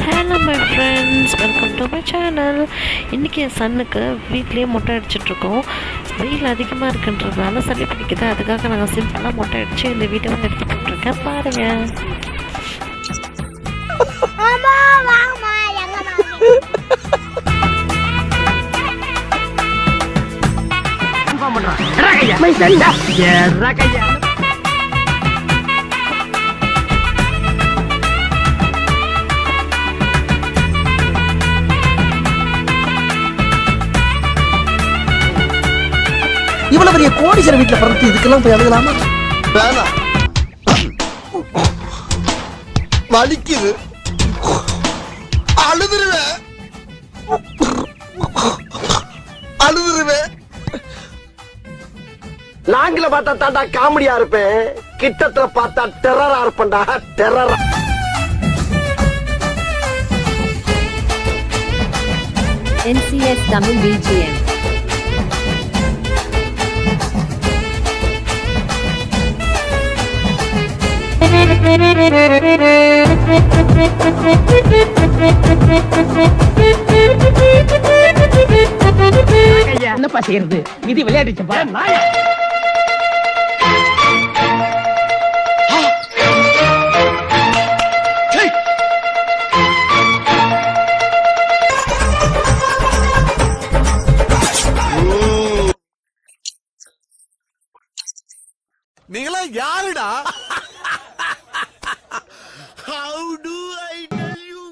Hello my friends, welcome to my channel. இன்றைக்கி என் சன்னுக்கு வீட்லேயே மொட்டை அடிச்சிட்ருக்கோம். வெயில் அதிகமாக இருக்குன்றதுனால சளி பிடிக்குது. அதுக்காக நாங்கள் சிம்பிளாக மொட்டை அடித்து இந்த வீட்டை வந்து எடுத்து போட்டிருக்கேன். பாருங்கள். இவ்வளவு பெரிய கோடீஸ்வரர் வீட்டுல பிறந்து இதுக்கெல்லாம் போய் அழுகலாமா? வேணாம், வலிக்குது, அழுதுருவேன் அழுதுருவேன். லாங்கில பார்த்தா தாண்டா காமெடியா இருப்பேன், கிட்டத்துல பார்த்தா டெரரா இருப்பேன்டா, டெரரா. NCS Tamil BGM. என்னப்பா செய்யறது? விதி விளையாடிச்சப்பா. நீங்களா யாருடா? How do I tell you?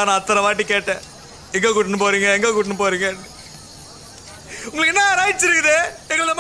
நான் அத்தனை வாட்டி கேட்டேன், எங்க கூட்டின்னு போறீங்க, எங்க கூட்டின்னு போறீங்க. உங்களுக்கு என்ன ரைட்ஸ் இருக்குது? எங்களை